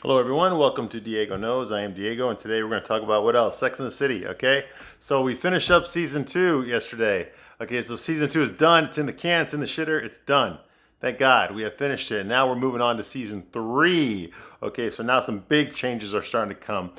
Hello, everyone. Welcome to Diego Knows. I am Diego, and today we're going to talk about what else? Sex and the City, okay? So we finished up season 2 yesterday. Okay, so season 2 is done. It's in the can, it's in the shitter, it's done. Thank God we have finished it. Now we're moving on to season 3. Okay, so now some big changes are starting to come.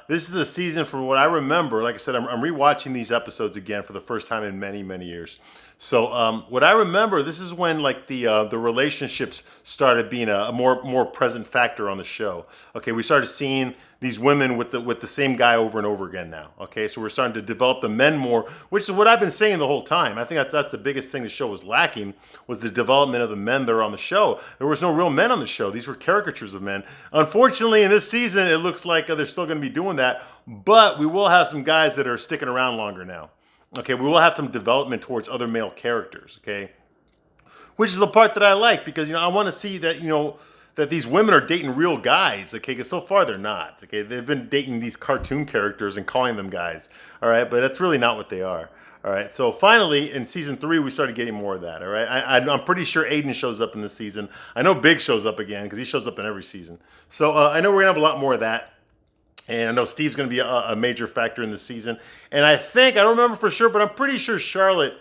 This is the season, from what I remember. Like I said, I'm rewatching these episodes again for the first time in many, many years. So what I remember, this is when like the relationships started being a more present factor on the show. Okay, we started seeing these women with the same guy over and over again now. Okay, so we're starting to develop the men more, which is what I've been saying the whole time. I think that's the biggest thing the show was lacking, was the development of the men that are on the show. There was no real men on the show. These were caricatures of men. Unfortunately, in this season, it looks like they're still going to be doing that, but we will have some guys that are sticking around longer now. Okay, we will have some development towards other male characters, okay? Which is the part that I like, because, I want to see that, that these women are dating real guys, okay? Because so far they're not, okay? They've been dating these cartoon characters and calling them guys, all right? But that's really not what they are, all right? So finally, in season 3, we started getting more of that, all right? I'm pretty sure Aiden shows up in this season. I know Big shows up again, because he shows up in every season. So I know we're going to have a lot more of that. And I know Steve's going to be a major factor in this season. And I don't remember for sure, but I'm pretty sure Charlotte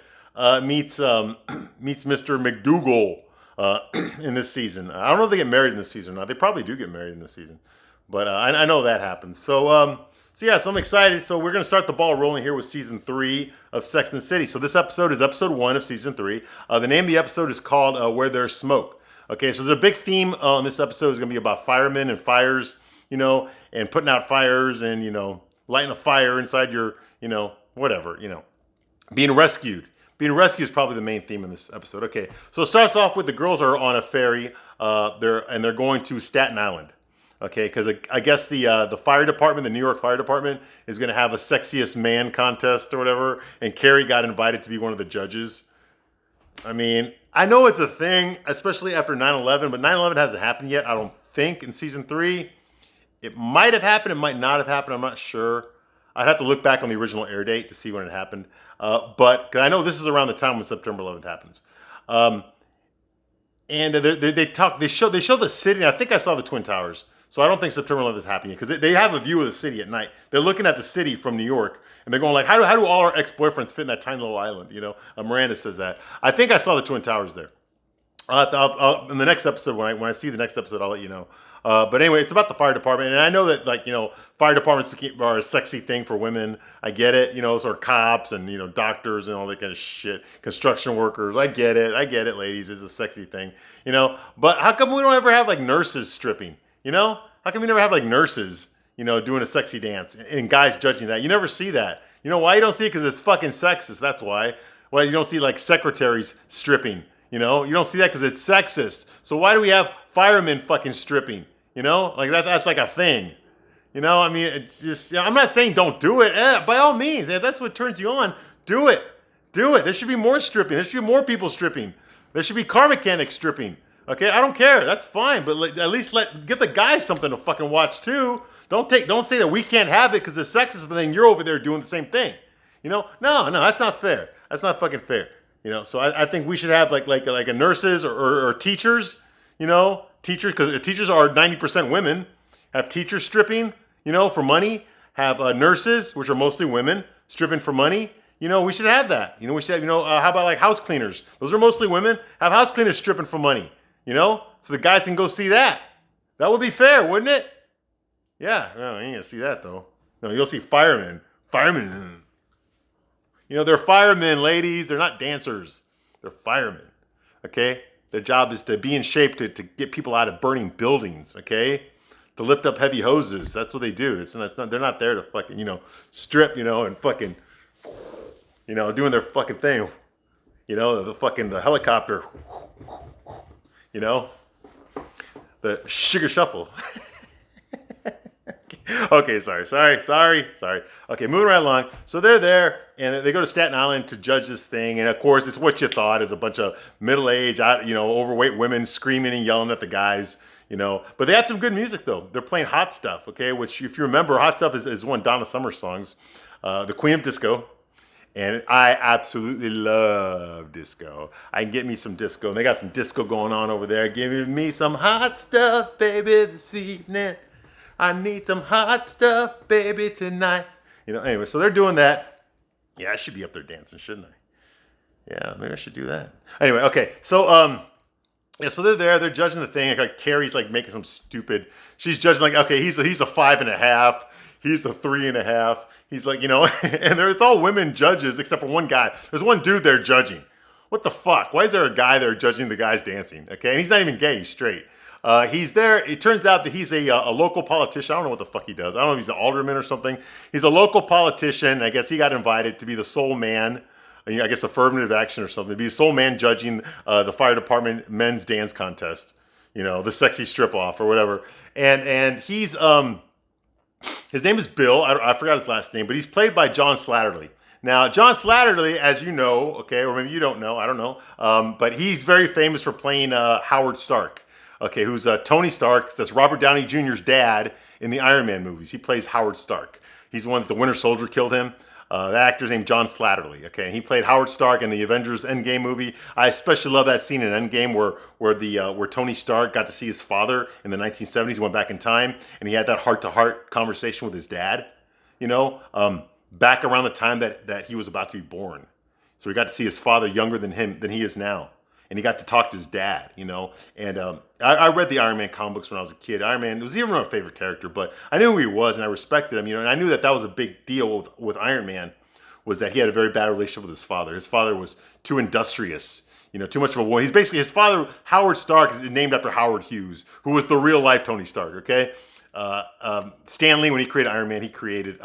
meets Mr. McDougal in this season. I don't know if they get married in this season or not. They probably do get married in this season. But I know that happens. So I'm excited. So we're going to start the ball rolling here with season 3 of Sex and the City. So this episode is episode 1 of season 3. The name of the episode is called Where There's Smoke. Okay, so there's a big theme on this episode is going to be about firemen and fires, and putting out fires and, lighting a fire inside your, whatever, being rescued. Being rescued is probably the main theme in this episode. Okay, so it starts off with the girls are on a ferry, they're going to Staten Island. Okay, because I guess the fire department, the New York Fire Department, is going to have a sexiest man contest or whatever, and Carrie got invited to be one of the judges. I mean, I know it's a thing, especially after 9/11, but 9/11 hasn't happened yet, I don't think, in season 3. It might have happened. It might not have happened. I'm not sure. I'd have to look back on the original air date to see when it happened. But cause I know this is around the time when September 11th happens. And they show the city. I think I saw the Twin Towers. So I don't think September 11th is happening because they have a view of the city at night. They're looking at the city from New York and they're going like, how do all our ex-boyfriends fit in that tiny little island? Miranda says that. I think I saw the Twin Towers there. In the next episode, when I see the next episode, I'll let you know. But anyway, it's about the fire department, and I know that fire departments are a sexy thing for women. I get it, so are cops and doctors and all that kind of shit. Construction workers, I get it, ladies, it's a sexy thing, But how come we don't ever have like nurses stripping? How come we never have like nurses, doing a sexy dance and guys judging that? You never see that. You know why you don't see it? Because it's fucking sexist. That's why. Why you don't see like secretaries stripping? You don't see that because it's sexist. So why do we have firemen fucking stripping? Like that's like a thing. I mean, it's just, I'm not saying don't do it. By all means, if that's what turns you on, do it. Do it. There should be more stripping. There should be more people stripping. There should be car mechanics stripping. Okay, I don't care. That's fine. But at least give the guys something to fucking watch too. Don't say that we can't have it because it's sexist, but then you're over there doing the same thing. No, that's not fair. That's not fucking fair. So I think we should have like a nurses or teachers, teachers, because teachers are 90% women. Have teachers stripping, for money. Have nurses, which are mostly women, stripping for money. We should have that. We should have, how about like house cleaners? Those are mostly women. Have house cleaners stripping for money, so the guys can go see that. That would be fair, wouldn't it? Yeah, no, you ain't gonna see that though. No, you'll see firemen. Firemen. They're firemen, ladies. They're not dancers. They're firemen, okay? Their job is to be in shape to get people out of burning buildings, okay? To lift up heavy hoses. That's what they do. They're not there to fucking, strip, and fucking, doing their fucking thing. The helicopter, the sugar shuffle. Okay, sorry. Okay, moving right along. So they're there, and they go to Staten Island to judge this thing. And of course, it's what you thought is a bunch of middle-aged, overweight women screaming and yelling at the guys. But they had some good music though. They're playing Hot Stuff, okay? Which, if you remember, Hot Stuff is one of Donna Summer's songs, the Queen of Disco. And I absolutely love disco. I can get me some disco. And they got some disco going on over there. Give me some hot stuff, baby, this evening. I need some hot stuff, baby, tonight. Anyway, so they're doing that. Yeah, I should be up there dancing, shouldn't I? Yeah, maybe I should do that. Anyway, okay. So, yeah, so they're there. They're judging the thing. Like Carrie's like making some stupid. She's judging like, okay, he's a 5.5. He's the 3.5. He's like, and it's all women judges except for one guy. There's one dude there judging. What the fuck? Why is there a guy there judging the guys dancing? Okay, and he's not even gay. He's straight. He's there. It turns out that he's a local politician. I don't know what the fuck he does. I don't know if he's an alderman or something. He's a local politician. I guess he got invited to be the sole man. I guess affirmative action or something. To be the sole man judging the fire department men's dance contest. The sexy strip off or whatever. And he's his name is Bill. I forgot his last name, but he's played by John Slattery. Now, John Slattery, as you know, okay, or maybe you don't know, I don't know, but he's very famous for playing Howard Stark, okay, who's Tony Stark. That's Robert Downey Jr.'s dad in the Iron Man movies. He plays Howard Stark. He's the one that the Winter Soldier killed him. That actor's named John Slattery. Okay, and he played Howard Stark in the Avengers Endgame movie. I especially love that scene in Endgame where Tony Stark got to see his father in the 1970s. He went back in time and he had that heart-to-heart conversation with his dad. Back around the time that he was about to be born. So he got to see his father younger than he is now. And he got to talk to his dad, And I read the Iron Man comic books when I was a kid. Iron Man was even my favorite character, but I knew who he was and I respected him, And I knew that was a big deal with Iron Man, was that he had a very bad relationship with his father. His father was too industrious, too much of a war. He's basically, his father, Howard Stark, is named after Howard Hughes, who was the real life Tony Stark, okay? Stan Lee, when he created Iron Man, he created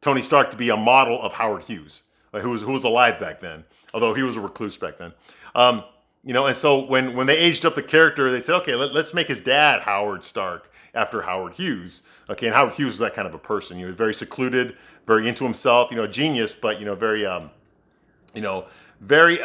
Tony Stark to be a model of Howard Hughes, who was alive back then, although he was a recluse back then. And so when they aged up the character, they said, okay, let's make his dad Howard Stark after Howard Hughes. Okay, and Howard Hughes was that kind of a person, very secluded, very into himself, a genius, but very very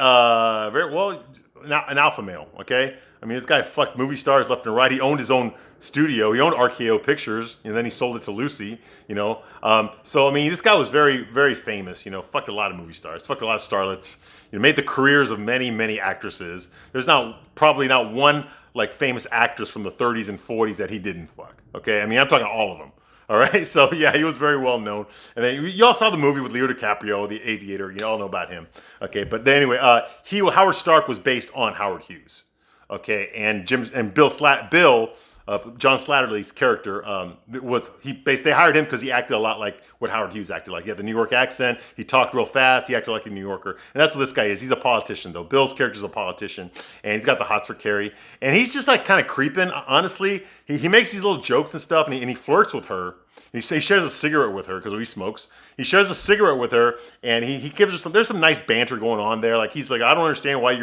well, an alpha male. Okay, I mean, this guy fucked movie stars left and right. He owned his own studio. He owned RKO Pictures, and then he sold it to Lucy. So I mean, this guy was very, very famous. Fucked a lot of movie stars, fucked a lot of starlets. Made the careers of many, many actresses. There's probably not one like famous actress from the 30s and 40s that he didn't fuck. Okay, I mean, I'm talking all of them. All right, so yeah, he was very well known. And then you all saw the movie with Leo DiCaprio, The Aviator. You all know about him. Okay, but then anyway, Howard Stark was based on Howard Hughes. Okay, and John Slattery's character they hired him because he acted a lot like what Howard Hughes acted like. He had the New York accent. He talked real fast. He acted like a New Yorker, and that's what this guy is. He's a politician, though. Bill's character's a politician, and he's got the hots for Carrie, and he's just like kind of creeping. Honestly, he makes these little jokes and stuff, and he flirts with her. He shares a cigarette with her because he smokes. He shares a cigarette with her, and he gives her some. There's some nice banter going on there. Like he's like, I don't understand why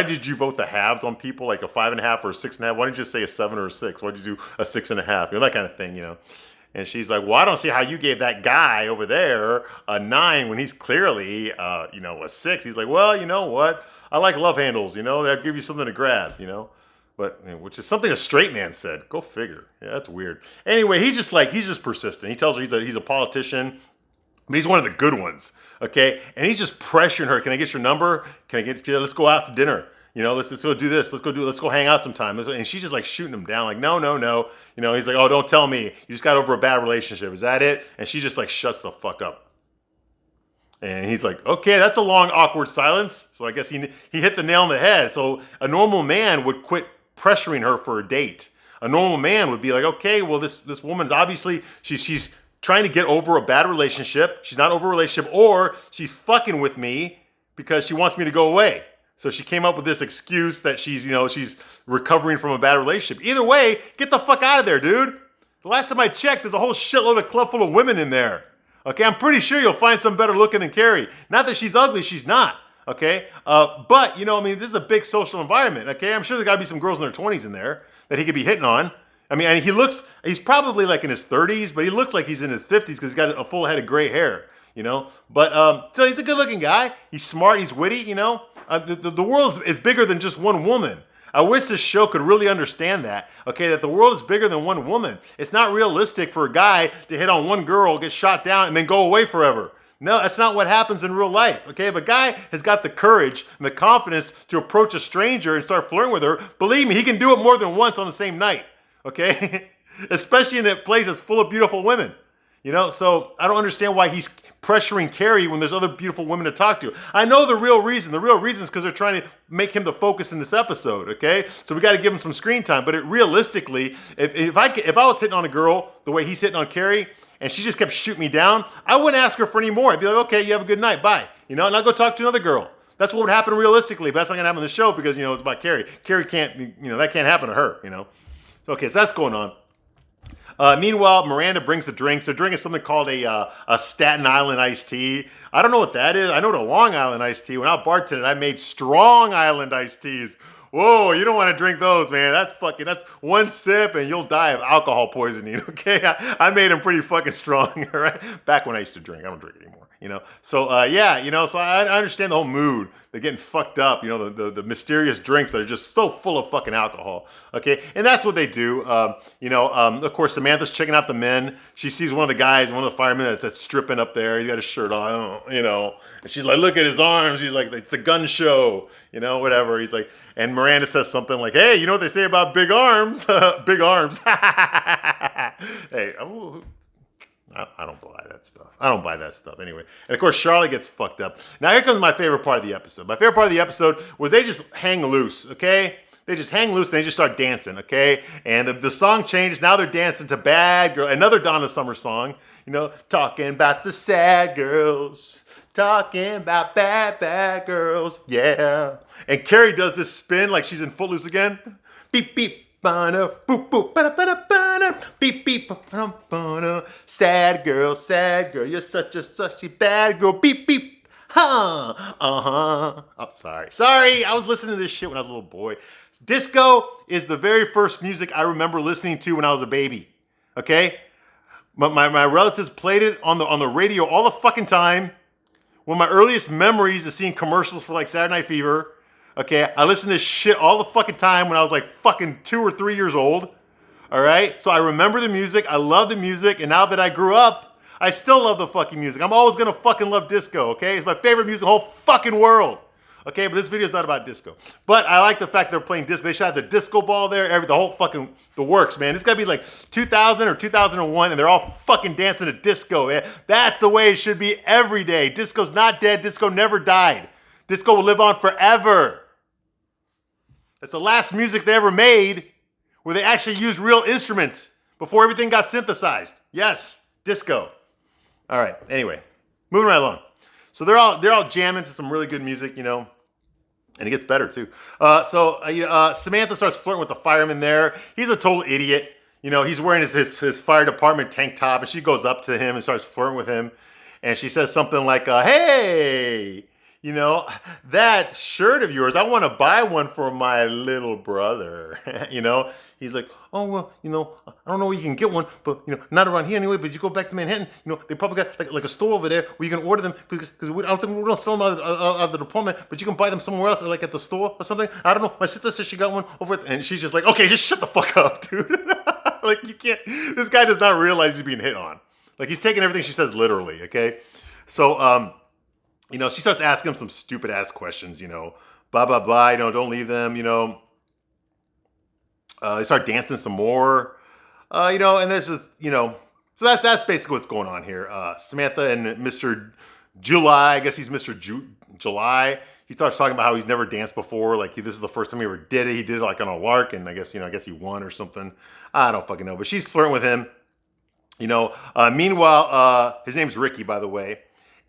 did you vote the halves on people, like a 5.5 or a 6.5? Why didn't you just say a 7 or a 6? Why did you do a 6.5? That kind of thing, And she's like, well, I don't see how you gave that guy over there a 9 when he's clearly, a 6. He's like, well, you know what? I like love handles. That give you something to grab. But which is something a straight man said. Go figure. Yeah, that's weird. Anyway, he's just persistent. He tells her he's a politician, but he's one of the good ones. Okay, and he's just pressuring her. Can I get your number? Can I get you? Let's go out to dinner. Let's go do this. Let's go hang out sometime. And she's just like shooting him down. Like no. He's like, oh, don't tell me. You just got over a bad relationship. Is that it? And she just like shuts the fuck up. And he's like, okay, that's a long, awkward silence. So I guess he hit the nail on the head. So a normal man would quit pressuring her for a date. A normal man would be like, okay, well, this woman's obviously, she's trying to get over a bad relationship. She's not over a relationship, or she's fucking with me because she wants me to go away. So she came up with this excuse that she's recovering from a bad relationship. Either way, get the fuck out of there, dude. The last time I checked, there's a whole shitload of club full of women in there. Okay, I'm pretty sure you'll find some better looking than Carrie. Not that she's ugly, she's not. Okay, but this is a big social environment. Okay, I'm sure there's got to be some girls in their 20s in there that he could be hitting on. I mean, and he's probably like in his 30s, but he looks like he's in his 50s because he's got a full head of gray hair. But so he's a good-looking guy. He's smart. He's witty. The world is bigger than just one woman. I wish this show could really understand that. Okay, that the world is bigger than one woman. It's not realistic for a guy to hit on one girl, get shot down, and then go away forever. No, that's not what happens in real life, okay? If a guy has got the courage and the confidence to approach a stranger and start flirting with her, believe me, he can do it more than once on the same night, okay? Especially in a place that's full of beautiful women. So I don't understand why he's pressuring Carrie when there's other beautiful women to talk to. I know the real reason. The real reason is because they're trying to make him the focus in this episode, okay? So we got to give him some screen time. But realistically, if I was hitting on a girl the way he's hitting on Carrie, and she just kept shooting me down, I wouldn't ask her for any more. I'd be like, okay, you have a good night, bye. And I'll go talk to another girl. That's what would happen realistically, but that's not going to happen in the show because, it's about Carrie. Carrie can't, that can't happen to her, Okay, so that's going on. Meanwhile, Miranda brings the drinks. They're drinking something called a Staten Island iced tea. I don't know what that is. I know the Long Island iced tea. When I bartended, I made Strong Island iced teas. Whoa, you don't want to drink those, man. That's one sip and you'll die of alcohol poisoning, okay? I made them pretty fucking strong, all right? Back when I used to drink. I don't drink anymore, So, so I understand the whole mood. They're getting fucked up, the mysterious drinks that are just so full of fucking alcohol, okay? And that's what they do. Of course, Samantha's checking out the men. She sees one of the guys, one of the firemen that's stripping up there. He's got his shirt on, And she's like, look at his arms. He's like, it's the gun show, whatever. He's like, and Miranda says something like, hey, you know what they say about big arms? Big arms. Hey, I don't buy that stuff. I don't buy that stuff anyway. And of course, Charlotte gets fucked up. Now here comes my favorite part of the episode. My favorite part of the episode was they just hang loose, okay? They just hang loose and they just start dancing, okay? And the song changes. Now they're dancing to Bad Girl, another Donna Summer song, talking about the sad girls. Talking about bad girls, yeah. And Carrie does this spin like she's in Footloose again. Beep, beep, ba-na, boop, boop, ba-da, beep, beep, ba-da. Sad girl, you're such a bad girl. Beep, beep, huh, uh-huh. Oh, sorry, I was listening to this shit when I was a little boy. Disco is the very first music I remember listening to when I was a baby, okay? My relatives played it on the radio all the fucking time. One of my earliest memories is seeing commercials for like Saturday Night Fever. Okay, I listened to this shit all the fucking time when I was like fucking 2 or 3 years old. All right, so I remember the music. I love the music, and now that I grew up, I still love the fucking music. I'm always gonna fucking love disco. Okay, it's my favorite music in the whole fucking world. Okay, but this video is not about disco. But I like the fact they're playing disco. They shot the disco ball there, the whole fucking, the works, man. It's gotta be like 2000 or 2001, and they're all fucking dancing to disco, man. That's the way it should be every day. Disco's not dead. Disco never died. Disco will live on forever. That's the last music they ever made where they actually used real instruments before everything got synthesized. Yes, disco. All right, anyway, moving right along. So they're all jamming to some really good music, and it gets better too. Samantha starts flirting with the fireman there. He's a total idiot. He's wearing his fire department tank top, and she goes up to him and starts flirting with him. And she says something like, hey, that shirt of yours, I want to buy one for my little brother. He's like, oh, well, I don't know where you can get one, but, not around here anyway, but you go back to Manhattan, they probably got like a store over there where you can order them because we don't sell them out of the department, but you can buy them somewhere else, like at the store or something. I don't know. My sister says she got one over at, and she's just like, okay, just shut the fuck up, dude. Like, you can't, this guy does not realize he's being hit on. Like, he's taking everything she says literally, okay? So, she starts asking him some stupid ass questions, blah, blah, blah, don't leave them, they start dancing some more, and there's just, so that's basically what's going on here. Samantha and Mr. July, I guess he's Mr. July. He starts talking about how he's never danced before. Like, this is the first time he ever did it. He did it like on a lark, and I guess he won or something. I don't fucking know, but she's flirting with him. Meanwhile, his name's Ricky, by the way.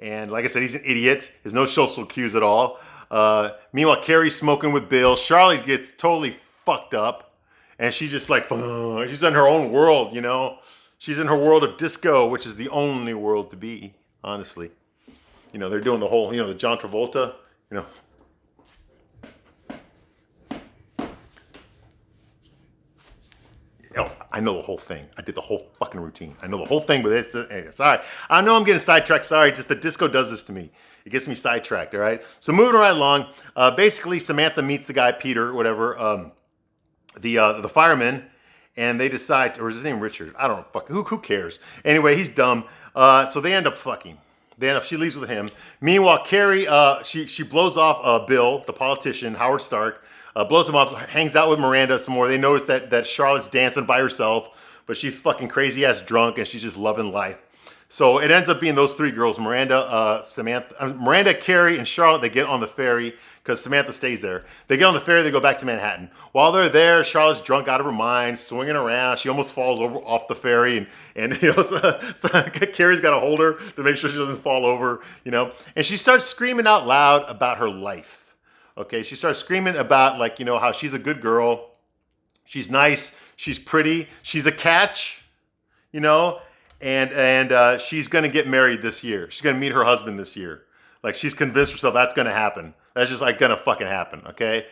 And like I said, he's an idiot. There's no social cues at all. Meanwhile, Carrie's smoking with Bill. Charlotte gets totally fucked up. And she's just like, she's in her own world, She's in her world of disco, which is the only world to be, honestly. They're doing the whole, the John Travolta, I know the whole thing. I did the whole fucking routine. I know the whole thing, but it's, anyway, sorry. I know I'm getting sidetracked. Sorry, just the disco does this to me. It gets me sidetracked, all right? So moving right along, basically Samantha meets the guy, Peter, whatever, the fireman, and they decide, or is his name Richard? I don't know, who cares? Anyway, he's dumb. So they end up fucking. Then she leaves with him. Meanwhile, Carrie, she blows off Bill, the politician, Howard Stark, blows him off, hangs out with Miranda some more. They notice that Charlotte's dancing by herself, but she's fucking crazy ass drunk and she's just loving life. So it ends up being those three girls, Miranda, Carrie, and Charlotte. They get on the ferry because Samantha stays there. They get on the ferry, they go back to Manhattan. While they're there, Charlotte's drunk out of her mind, swinging around. She almost falls over off the ferry, and Carrie's got to hold her to make sure she doesn't fall over, And she starts screaming out loud about her life. Okay, she starts screaming about how she's a good girl, she's nice, she's pretty, she's a catch, and she's gonna get married this year. She's gonna meet her husband this year. Like she's convinced herself that's gonna happen. That's just gonna fucking happen, okay?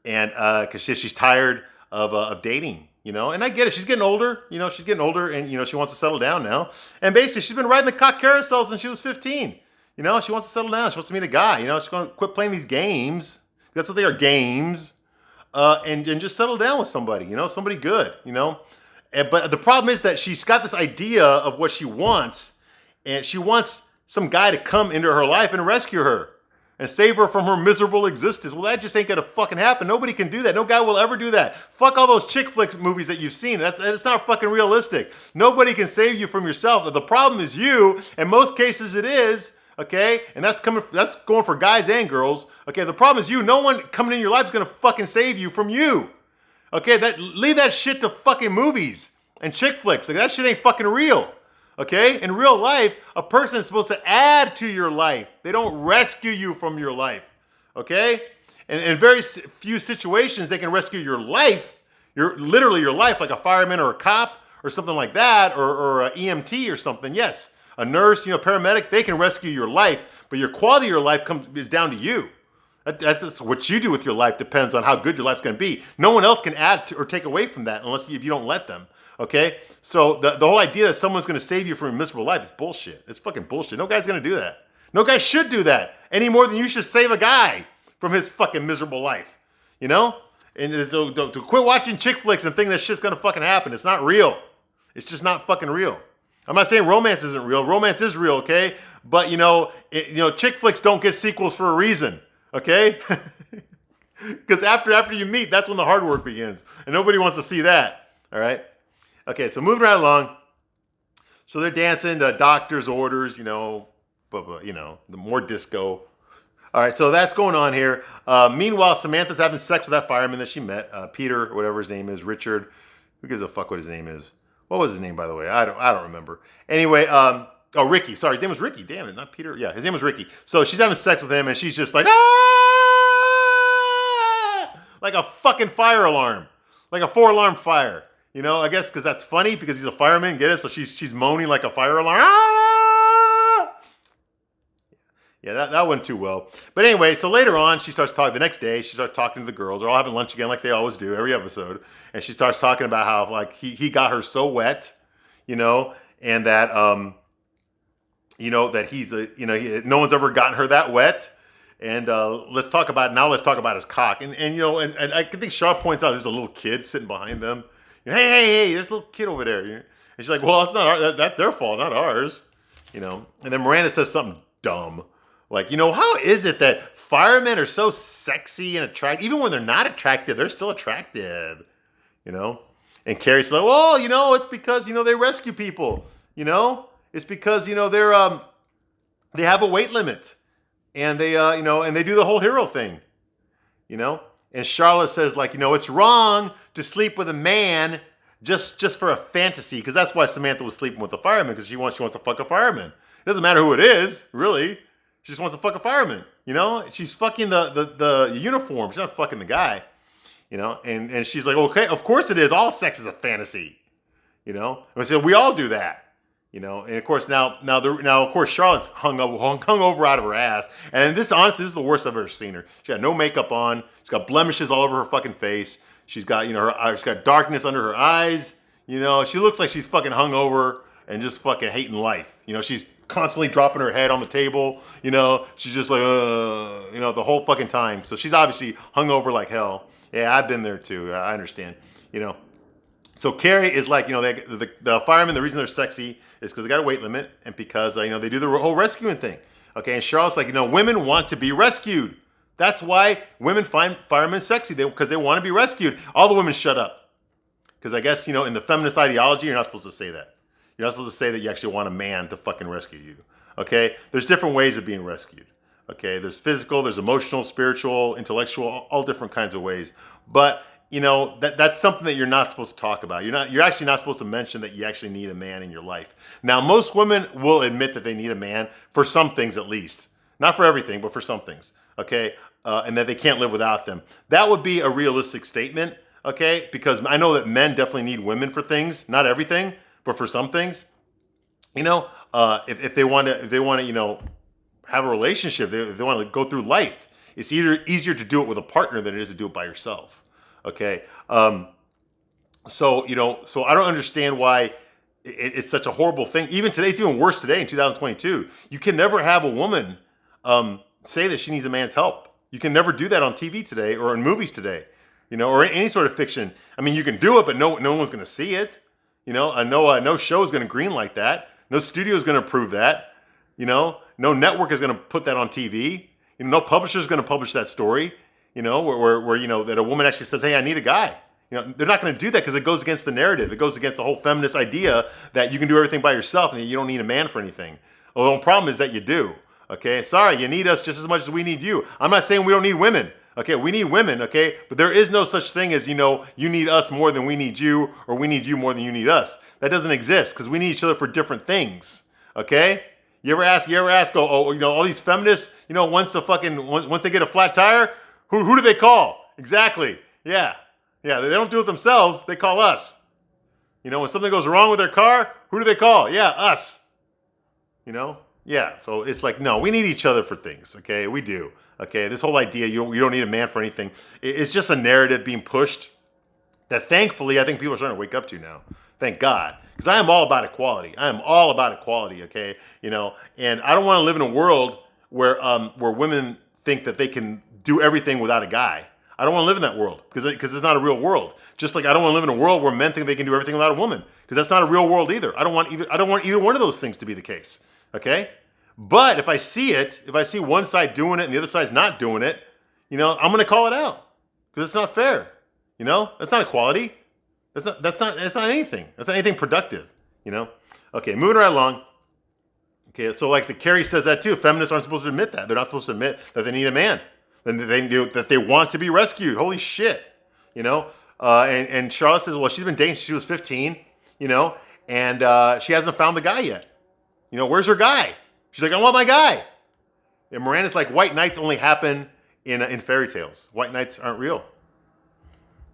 And because she's tired of dating, And I get it. She's getting older, She's getting older, and she wants to settle down now. And basically, she's been riding the cock carousel since she was 15. She wants to settle down. She wants to meet a guy. She's gonna quit playing these games. That's what they are, games. And just settle down with somebody. Somebody good. But the problem is that she's got this idea of what she wants, and she wants some guy to come into her life and rescue her and save her from her miserable existence. Well, that just ain't gonna fucking happen. Nobody can do that. No guy will ever do that. Fuck all those chick flick movies that you've seen. That's not fucking realistic. Nobody can save you from yourself. The problem is you. In most cases, it is. Okay, and that's going for guys and girls. Okay, the problem is you. No one coming in your life is gonna fucking save you from you. Okay, leave that shit to fucking movies and chick flicks. That shit ain't fucking real. Okay, in real life, a person is supposed to add to your life. They don't rescue you from your life. Okay, and in very few situations, they can rescue your life. Literally your life, like a fireman or a cop or something like that, or an EMT or something. Yes, a nurse, paramedic. They can rescue your life, but your quality of your life is down to you. That's what you do with your life depends on how good your life's going to be. No one else can add to or take away from that if you don't let them. Okay? So the whole idea that someone's going to save you from a miserable life is bullshit. It's fucking bullshit. No guy's going to do that. No guy should do that any more than you should save a guy from his fucking miserable life. And so to quit watching chick flicks and think that shit's going to fucking happen. It's not real. It's just not fucking real. I'm not saying romance isn't real. Romance is real, okay? But, chick flicks don't get sequels for a reason. Okay? Because after you meet, that's when the hard work begins. And nobody wants to see that. All right? Okay, so moving right along. So they're dancing to doctor's orders, the more disco. All right, so that's going on here. Meanwhile, Samantha's having sex with that fireman that she met, Peter, or whatever his name is, Richard. Who gives a fuck what his name is? What was his name, by the way? I don't remember. Anyway, Ricky. Sorry, his name was Ricky. Damn it, not Peter. Yeah, his name was Ricky. So she's having sex with him, and she's just like, ah! Like a fucking fire alarm. Like a 4-alarm fire. I guess because that's funny because he's a fireman. Get it? So she's moaning like a fire alarm. Ah! Yeah, that went too well. But anyway, so later on, she starts talking. The next day, she starts talking to the girls. They're all having lunch again like they always do every episode. And she starts talking about how he got her so wet, and that that he's no one's ever gotten her that wet. And let's talk about his cock. And I think Shaw points out there's a little kid sitting behind them. Hey, there's a little kid over there. And she's like, well, it's not that's their fault, not ours. And then Miranda says something dumb. Like, how is it that firemen are so sexy and attractive? Even when they're not attractive, they're still attractive. And Carrie's like, well, it's because, they rescue people. It's because, they have a weight limit. And they, and they do the whole hero thing. And Charlotte says, it's wrong to sleep with a man just for a fantasy. Because that's why Samantha was sleeping with the fireman, because she wants to fuck a fireman. It doesn't matter who it is, really. She just wants to fuck a fireman, She's fucking the uniform. She's not fucking the guy, And she's like, okay, of course it is. All sex is a fantasy, And so we all do that, And of course now of course Charlotte's hung over out of her ass. And this honestly, this is the worst I've ever seen her. She got no makeup on. She's got blemishes all over her fucking face. She's got she's got darkness under her eyes. She looks like she's fucking hungover and just fucking hating life. She's constantly dropping her head on the table. She's just like, the whole fucking time. So she's obviously hungover like hell. Yeah, I've been there too. I understand. So Carrie is like, the firemen, the reason they're sexy is because they got a weight limit and because, they do the whole rescuing thing. Okay, and Charlotte's like, women want to be rescued. That's why women find firemen sexy, because they want to be rescued. All the women shut up. Because I guess, in the feminist ideology, you're not supposed to say that. You're not supposed to say that you actually want a man to fucking rescue you. Okay, there's different ways of being rescued. Okay, there's physical, there's emotional, spiritual, intellectual, all different kinds of ways. But that's something that you're not supposed to talk about. You're actually not supposed to mention that you actually need a man in your life. Now, most women will admit that they need a man for some things at least. Not for everything, but for some things. Okay, and that they can't live without them. That would be a realistic statement. Okay, because I know that men definitely need women for things, not everything, but for some things. If they want to, have a relationship, if they want to go through life, it's easier to do it with a partner than it is to do it by yourself. Okay. So I don't understand why it's such a horrible thing. Even today, it's even worse today in 2022. You can never have a woman say that she needs a man's help. You can never do that on TV today or in movies today, or in any sort of fiction. I mean, you can do it, but no one's going to see it. No show is going to green like that. No studio is going to approve that. No network is going to put that on TV. No publisher is going to publish that story. Where that a woman actually says, "Hey, I need a guy." They're not going to do that because it goes against the narrative. It goes against the whole feminist idea that you can do everything by yourself and that you don't need a man for anything. Well, the problem is that you do. Okay, sorry, you need us just as much as we need you. I'm not saying we don't need women. Okay, we need women. Okay, but there is no such thing as you need us more than we need you, or we need you more than you need us. That doesn't exist because we need each other for different things. Okay. You ever ask? All these feminists, once they get a flat tire, who do they call? Exactly. Yeah. They don't do it themselves. They call us. When something goes wrong with their car, who do they call? Yeah, us. Yeah. So it's like, no, we need each other for things. Okay, we do. Okay, this whole idea you don't need a man for anything. It's just a narrative being pushed that thankfully I think people are starting to wake up to now. Thank God. Because I am all about equality. I am all about equality, okay? And I don't want to live in a world where women think that they can do everything without a guy. I don't want to live in that world because it's not a real world. Just like I don't want to live in a world where men think they can do everything without a woman because that's not a real world either. I don't want either one of those things to be the case, okay? But if I see one side doing it and the other side's not doing it, I'm going to call it out because it's not fair. That's not equality. That's not anything. That's not anything productive, Okay, moving right along. Okay, so like Carrie says that too. Feminists aren't supposed to admit that. They're not supposed to admit that they need a man. That they want to be rescued. Holy shit. And Charlotte says, well, she's been dating since she was 15, and she hasn't found the guy yet. Where's her guy? She's like, I want my guy. And Miranda's like, white knights only happen in fairy tales. White knights aren't real.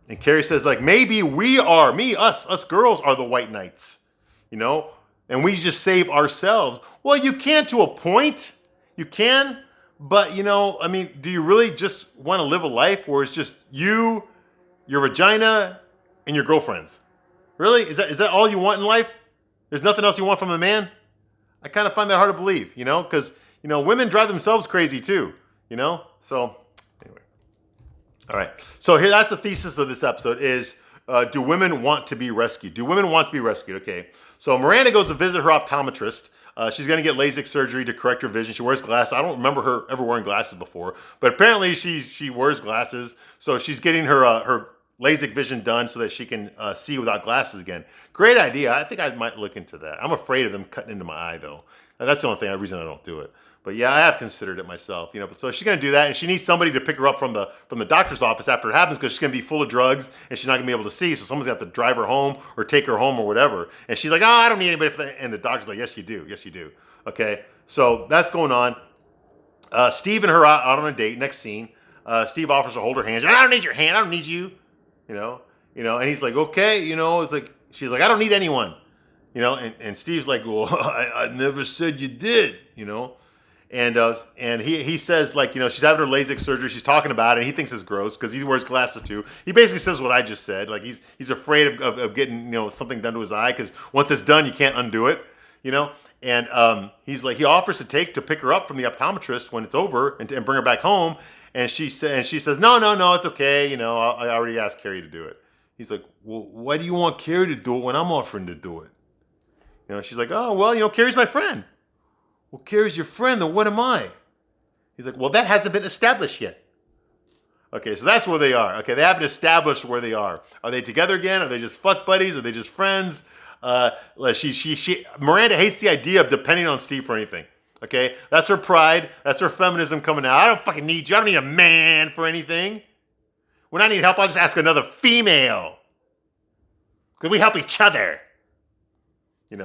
And Carrie says, like, maybe we are, us girls are the white knights, and we just save ourselves. Well, you can to a point. You can, but, do you really just want to live a life where it's just you, your vagina, and your girlfriends? Really? Is that all you want in life? There's nothing else you want from a man? I kind of find that hard to believe, because, women drive themselves crazy too, So, anyway. All right. So here, that's the thesis of this episode is, do women want to be rescued? Do women want to be rescued? Okay. So Miranda goes to visit her optometrist. She's going to get LASIK surgery to correct her vision. She wears glasses. I don't remember her ever wearing glasses before, but apparently she wears glasses. So she's getting her LASIK vision done so that she can see without glasses again. Great idea. I think I might look into that. I'm afraid of them cutting into my eye though. That's the only reason I don't do it. But yeah, I have considered it myself, So she's going to do that, and she needs somebody to pick her up from the doctor's office after it happens because she's going to be full of drugs and she's not going to be able to see. So someone's going to have to drive her home or take her home or whatever. And she's like, I don't need anybody for that. And the doctor's like, yes, you do. Yes, you do. Okay, so that's going on. Steve and her out on a date. Next scene, Steve offers to hold her hand. She's like, I don't need your hand. I don't need you. And he's like, okay, it's like she's like, I don't need anyone. And Steve's like, well, I never said you did. And he says, like, she's having her LASIK surgery. She's talking about it. And he thinks it's gross because he wears glasses too. He basically says what I just said. Like he's afraid of getting something done to his eye because once it's done, you can't undo it. And he's like, he offers to pick her up from the optometrist when it's over and bring her back home. And she says, no, it's okay. I already asked Carrie to do it. He's like, well, why do you want Carrie to do it when I'm offering to do it? She's like, oh, well, Carrie's my friend. Well, Carrie's your friend, then what am I? He's like, well, that hasn't been established yet. Okay, so that's where they are. Okay, they haven't established where they are. Are they together again? Are they just fuck buddies? Are they just friends? Miranda hates the idea of depending on Steve for anything. Okay, that's her pride. That's her feminism coming out. I don't fucking need you. I don't need a man for anything. When I need help, I'll just ask another female. Because we help each other. And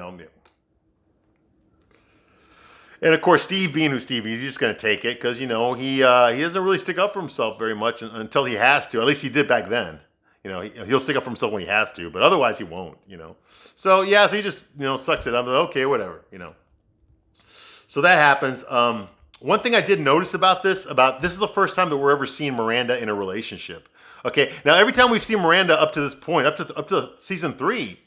of course, Steve, being who Steve is, he's just going to take it because, he doesn't really stick up for himself very much until he has to. At least he did back then. He'll stick up for himself when he has to, but otherwise he won't, So, yeah, so he just, sucks it up. Okay, whatever, So that happens. One thing I did notice about this is the first time that we're ever seeing Miranda in a relationship. Okay, now every time we've seen Miranda up to this point, up to season 3,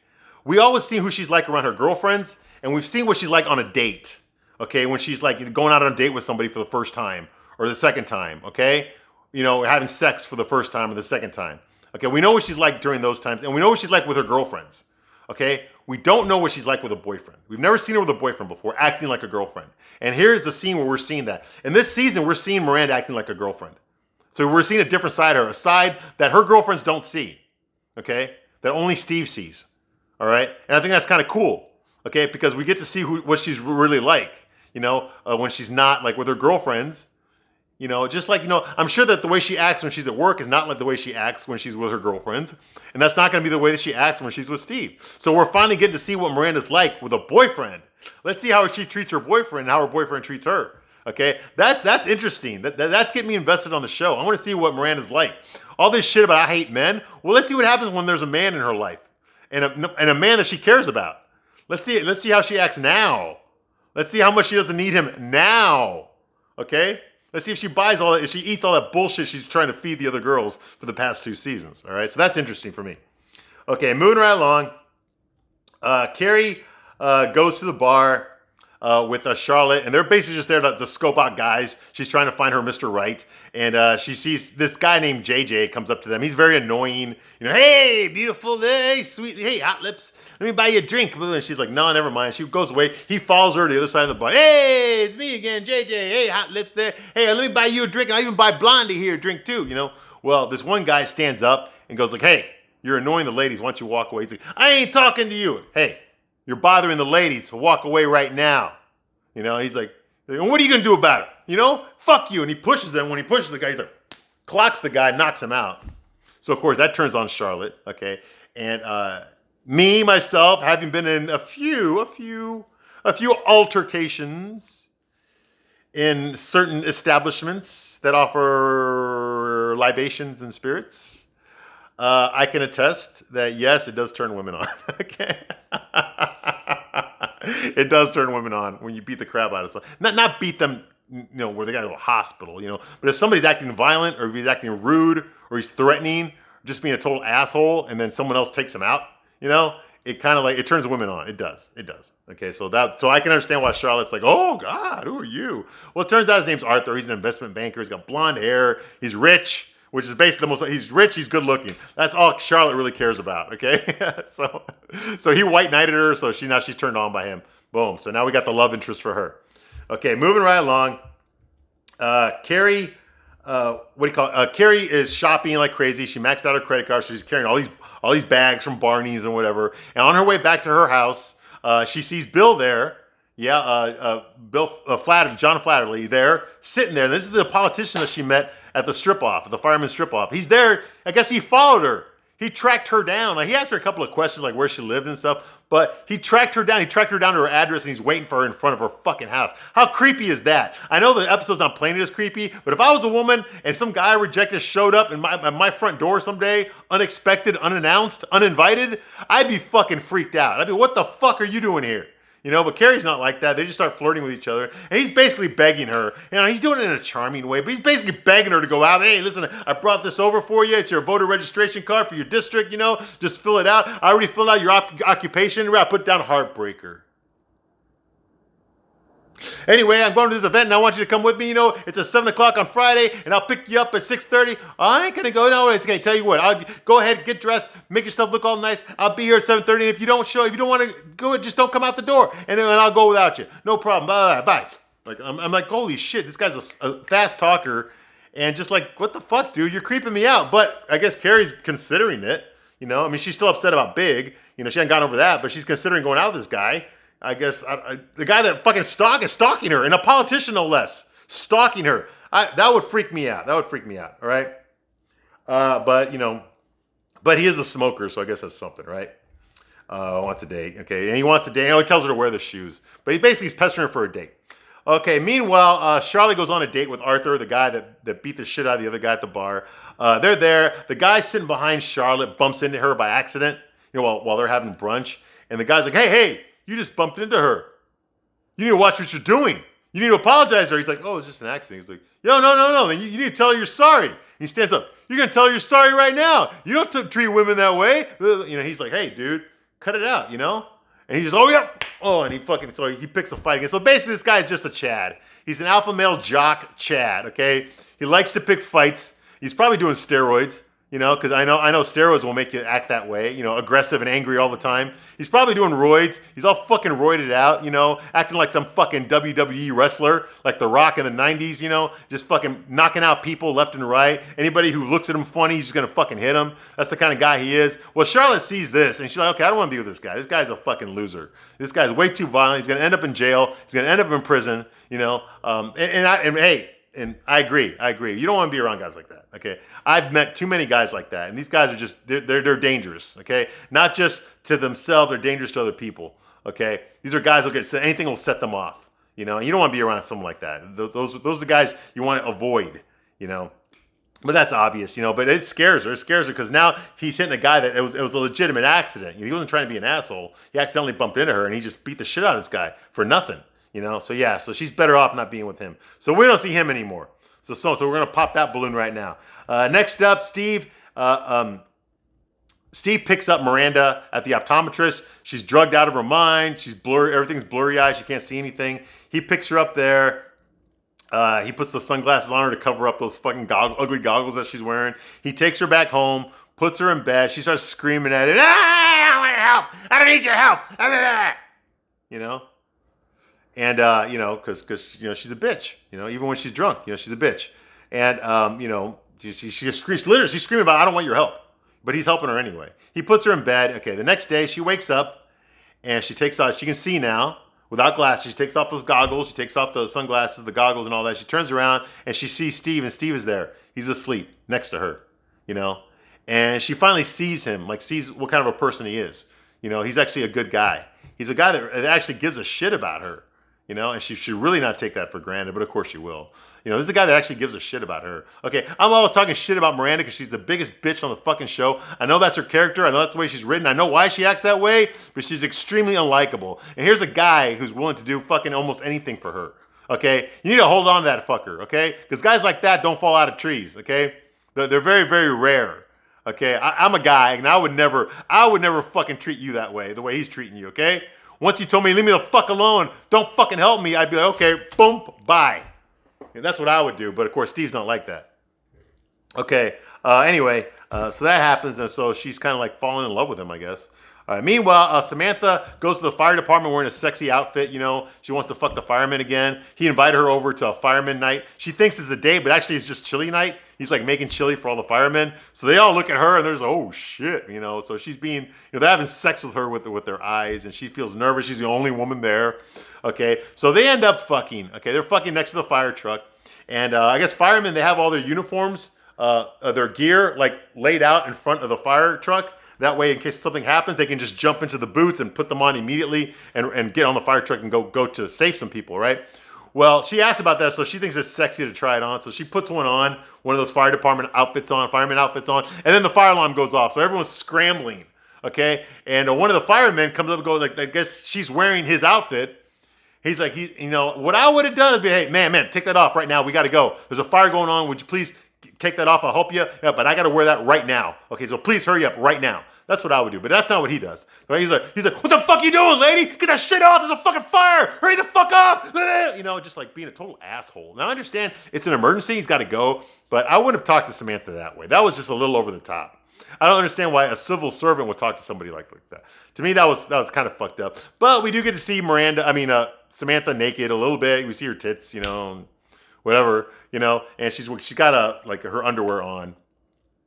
we always see who she's like around her girlfriends, and we've seen what she's like on a date. Okay, when she's like going out on a date with somebody for the first time or the second time, okay? Having sex for the first time or the second time. Okay, we know what she's like during those times, and we know what she's like with her girlfriends. Okay, we don't know what she's like with a boyfriend. We've never seen her with a boyfriend before, acting like a girlfriend. And here's the scene where we're seeing that. In this season, we're seeing Miranda acting like a girlfriend. So we're seeing a different side of her, a side that her girlfriends don't see, okay? That only Steve sees, all right? And I think that's kind of cool, okay? Because we get to see what she's really like. When she's not like with her girlfriends, just like, I'm sure that the way she acts when she's at work is not like the way she acts when she's with her girlfriends. And that's not going to be the way that she acts when she's with Steve. So we're finally getting to see what Miranda's like with a boyfriend. Let's see how she treats her boyfriend and how her boyfriend treats her. Okay, that's interesting. That's getting me invested on the show. I want to see what Miranda's like. All this shit about I hate men. Well, let's see what happens when there's a man in her life and a man that she cares about. Let's see how she acts now. Let's see how much she doesn't need him now. Okay? Let's see if if she eats all that bullshit she's trying to feed the other girls for the past 2 seasons. All right? So that's interesting for me. Okay, moving right along. Carrie goes to the bar with Charlotte, and they're basically just there to scope out guys. She's trying to find her Mr. Right, and she sees this guy named JJ comes up to them. He's very annoying. Hey, beautiful, hey, sweet, hey, hot lips, let me buy you a drink. And she's like, no, never mind. She goes away. He follows her to the other side of the bar. Hey, it's me again, JJ. Hey, hot lips there. Hey, let me buy you a drink, and I'll even buy Blondie here a drink too. Well, this one guy stands up and goes like, hey, you're annoying the ladies. Why don't you walk away? He's like, I ain't talking to you. Hey, you're bothering the ladies, so walk away right now. He's like, what are you going to do about it? Fuck you. And he pushes them. When he pushes the guy, he's like, clocks the guy, knocks him out. So, of course, that turns on Charlotte, okay? And myself, having been in a few altercations in certain establishments that offer libations and spirits, I can attest that, yes, it does turn women on, okay? It does turn women on when you beat the crap out of someone. Not beat them, where they got to go to the hospital, But if somebody's acting violent, or if he's acting rude, or he's threatening, just being a total asshole, and then someone else takes him out, it kind of like, it turns women on. It does. Okay, so I can understand why Charlotte's like, oh God, who are you? Well, it turns out his name's Arthur. He's an investment banker. He's got blonde hair. He's rich, which is basically he's rich, he's good looking. That's all Charlotte really cares about, okay? so he white knighted her, so she's turned on by him. Boom. So now we got the love interest for her. Okay, moving right along. Carrie, Carrie is shopping like crazy. She maxed out her credit card. So she's carrying all these bags from Barney's and whatever. And on her way back to her house, she sees Bill there. Yeah, Bill John Flatterly there, sitting there. And this is the politician that she met at the strip-off, at the fireman's strip-off. He's there. I guess he followed her. He tracked her down. Like, he asked her a couple of questions, like where she lived and stuff, but he tracked her down. He tracked her down to her address, and he's waiting for her in front of her fucking house. How creepy is that? I know the episode's not playing it as creepy, but if I was a woman and some guy I rejected showed up at my front door someday, unexpected, unannounced, uninvited, I'd be fucking freaked out. I'd be, what the fuck are you doing here? But Carrie's not like that. They just start flirting with each other. And he's basically begging her. He's doing it in a charming way, but he's basically begging her to go out. Hey, listen, I brought this over for you. It's your voter registration card for your district, Just fill it out. I already filled out your occupation. I put down heartbreaker. Anyway, I'm going to this event and I want you to come with me. You know, it's at 7 o'clock on Friday and I'll pick you up at 6:30. I ain't going to go. No, it's going to tell you what. I'll go ahead, get dressed, make yourself look all nice. I'll be here at 7:30. And if you don't show, if you don't want to go, just don't come out the door. And then I'll go without you. No problem. Bye. Bye. Like, I'm like, holy shit, this guy's a fast talker. And just like, what the fuck, dude? You're creeping me out. But I guess Carrie's considering it. You know, I mean, she's still upset about Big. You know, she hasn't gotten over that, but she's considering going out with this guy. I guess the guy that fucking is stalking her, and a politician no less, stalking her. That would freak me out. All right. But you know, but he is a smoker, so I guess that's something, right? Wants a date, okay, and he wants to date. He tells her to wear the shoes, but he's pestering her for a date. Okay. Meanwhile, Charlotte goes on a date with Arthur, the guy that beat the shit out of the other guy at the bar. They're there. The guy sitting behind Charlotte bumps into her by accident, you know, while they're having brunch, and the guy's like, hey. You just bumped into her. You need to watch what you're doing. You need to apologize to her. He's like, oh, it's just an accident. He's like, no. Then you need to tell her you're sorry. And he stands up. You're going to tell her you're sorry right now. You don't treat women that way. You know, he's like, hey, dude, cut it out, you know? And he just, oh, yeah. Oh, and he picks a fight again. So basically, this guy is just a Chad. He's an alpha male jock Chad, okay? He likes to pick fights. He's probably doing steroids. You know, because I know steroids will make you act that way, you know, aggressive and angry all the time. He's probably doing roids. He's all fucking roided out, you know, acting like some fucking WWE wrestler, like The Rock in the 90s, you know, just fucking knocking out people left and right. Anybody who looks at him funny, he's just going to fucking hit him. That's the kind of guy he is. Well, Charlotte sees this, and she's like, okay, I don't want to be with this guy. This guy's a fucking loser. This guy's way too violent. He's going to end up in jail. He's going to end up in prison, you know. And I agree. You don't want to be around guys like that, okay? I've met too many guys like that, and these guys are just, they're dangerous, okay? Not just to themselves, they're dangerous to other people, okay? These are guys anything will set them off, you know? And you don't want to be around someone like that. Those are the guys you want to avoid, you know? But that's obvious, you know? But it scares her. Because now he's hitting a guy that it was a legitimate accident. He wasn't trying to be an asshole. He accidentally bumped into her, and he just beat the shit out of this guy for nothing. You know, so yeah, so she's better off not being with him. So we don't see him anymore. So we're gonna pop that balloon right now. Next up, Steve. Steve picks up Miranda at the optometrist. She's drugged out of her mind. She's blurry. Everything's blurry-eyed. She can't see anything. He picks her up there. He puts the sunglasses on her to cover up those fucking ugly goggles that she's wearing. He takes her back home, puts her in bed. She starts screaming at it. I don't want your help. I don't need your help. You know. And, you know, because, you know, she's a bitch, you know, even when she's drunk, you know, she's a bitch. And, you know, she just screams, literally, she's screaming about, I don't want your help. But he's helping her anyway. He puts her in bed. Okay, the next day she wakes up and she takes off, she can see now without glasses. She takes off those goggles. She takes off the sunglasses, the goggles and all that. She turns around and she sees Steve, and Steve is there. He's asleep next to her, you know. And she finally sees him, like sees what kind of a person he is. You know, he's actually a good guy. He's a guy that actually gives a shit about her. You know, and she should really not take that for granted, but of course she will. You know, this is a guy that actually gives a shit about her. Okay, I'm always talking shit about Miranda because she's the biggest bitch on the fucking show. I know that's her character. I know that's the way she's written. I know why she acts that way, but she's extremely unlikable. And here's a guy who's willing to do fucking almost anything for her. Okay, you need to hold on to that fucker. Okay, because guys like that don't fall out of trees. Okay, they're very, very rare. Okay, I'm a guy, and I would never fucking treat you that way, the way he's treating you. Okay. Once you told me, leave me the fuck alone, don't fucking help me, I'd be like, okay, boom, bye. And that's what I would do, but of course, Steve's not like that. Okay, anyway, so that happens, and so she's kind of like falling in love with him, I guess. Meanwhile, Samantha goes to the fire department wearing a sexy outfit, you know. She wants to fuck the fireman again. He invited her over to a fireman night. She thinks it's a date, but actually it's just chili night. He's like making chili for all the firemen. So they all look at her and there's, oh shit, you know. So she's being, you know, they're having sex with her with their eyes, and she feels nervous. She's the only woman there. Okay, so they end up fucking. Okay, they're fucking next to the fire truck. And I guess firemen, they have all their uniforms, their gear like laid out in front of the fire truck. That way, in case something happens, they can just jump into the boots and put them on immediately and get on the fire truck and go to save some people, right? Well, she asked about that, so she thinks it's sexy to try it on. So she puts one of those fire department outfits on, fireman outfits on, and then the fire alarm goes off. So everyone's scrambling, okay? And one of the firemen comes up and goes, like, I guess she's wearing his outfit. He's like, you know, what I would have done is be, hey, man, take that off right now. We got to go. There's a fire going on. Would you please take that off? I'll help you. Yeah, but I got to wear that right now. Okay, so please hurry up right now. That's what I would do, but that's not what he does. Right? He's like, what the fuck you doing, lady? Get that shit off. There's a fucking fire. Hurry the fuck up. You know, just like being a total asshole. Now I understand it's an emergency. He's got to go, but I wouldn't have talked to Samantha that way. That was just a little over the top. I don't understand why a civil servant would talk to somebody like that. To me, that was kind of fucked up. But we do get to see Samantha naked a little bit. We see her tits, you know, whatever, you know, and she's got her underwear on.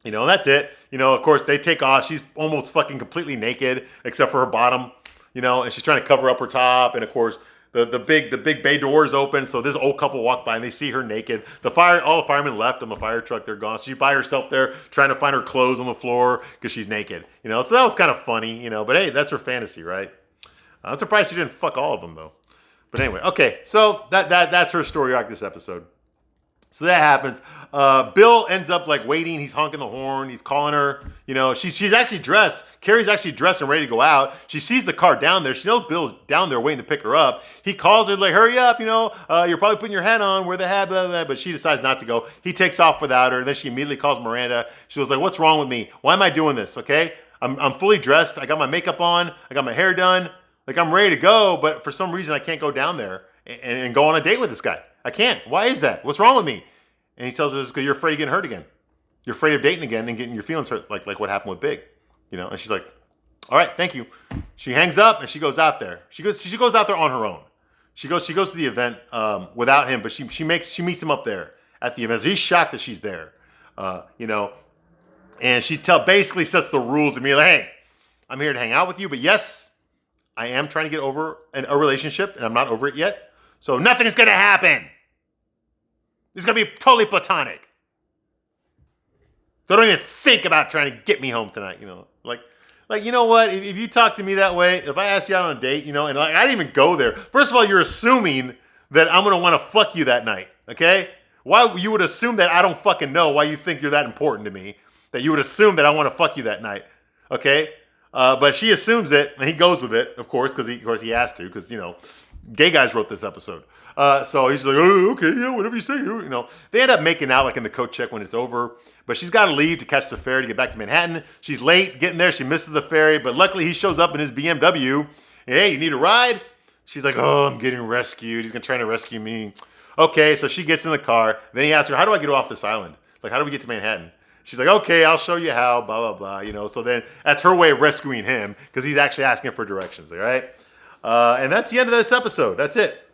You know, and that's it. You know, of course, they take off. She's almost fucking completely naked, except for her bottom, you know, and she's trying to cover up her top. And of course, the big bay doors open. So this old couple walk by and they see her naked. All the firemen left on the fire truck. They're gone. So she's by herself there trying to find her clothes on the floor because she's naked, you know. So that was kind of funny, you know, but hey, that's her fantasy, right? I'm surprised she didn't fuck all of them though. But anyway, okay. So that's her story arc this episode. So that happens. Bill ends up like waiting. He's honking the horn. He's calling her. You know, she's actually dressed. Carrie's actually dressed and ready to go out. She sees the car down there. She knows Bill's down there waiting to pick her up. He calls her like, hurry up, you know, you're probably putting your hat on. Wear the hat, blah, blah, blah. But she decides not to go. He takes off without her. And then she immediately calls Miranda. She was like, what's wrong with me? Why am I doing this? Okay. I'm fully dressed. I got my makeup on. I got my hair done. Like I'm ready to go. But for some reason, I can't go down there and go on a date with this guy. I can't. Why is that? What's wrong with me? And he tells her this because you're afraid of getting hurt again. You're afraid of dating again and getting your feelings hurt, like what happened with Big. You know, and she's like, all right, thank you. She hangs up and she goes out there. She goes out there on her own. She goes to the event without him, but she meets him up there at the event. So he's shocked that she's there. You know, and she basically sets the rules and be like, hey, I'm here to hang out with you, but yes, I am trying to get over a relationship and I'm not over it yet. So nothing is gonna happen. It's going to be totally platonic. So don't even think about trying to get me home tonight, you know. Like you know what? If you talk to me that way, if I ask you out on a date, you know, and like I didn't even go there. First of all, you're assuming that I'm going to want to fuck you that night, okay? Why you would assume that I don't fucking know why you think you're that important to me, that you would assume that I want to fuck you that night, okay? But she assumes it, and he goes with it, of course, because he has to, because, you know, gay guys wrote this episode. So he's like, oh, okay, yeah, whatever you say. You know, they end up making out like in the coat check when it's over. But she's got to leave to catch the ferry to get back to Manhattan. She's late getting there. She misses the ferry. But luckily he shows up in his BMW. Hey, you need a ride? She's like, oh, I'm getting rescued. He's trying to rescue me. Okay, so she gets in the car. Then he asks her, how do I get off this island? Like, how do we get to Manhattan? She's like, okay, I'll show you how, blah, blah, blah. You know, so then that's her way of rescuing him because he's actually asking for directions, all right? And that's the end of this episode. That's it.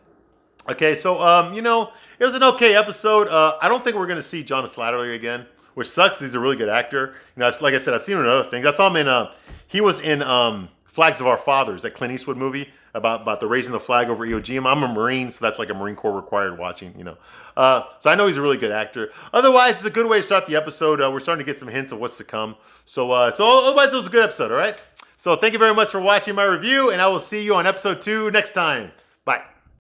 Okay, so, you know, it was an okay episode. I don't think we're going to see John Slattery again, which sucks. He's a really good actor. You know, like I said, I've seen him in other things. I saw him in, he was in Flags of Our Fathers, that Clint Eastwood movie about the raising the flag over Iwo Jima. I'm a Marine, so that's like a Marine Corps required watching, you know. So I know he's a really good actor. Otherwise, it's a good way to start the episode. We're starting to get some hints of what's to come. So otherwise, it was a good episode, all right? So thank you very much for watching my review, and I will see you on episode 2 next time. Bye.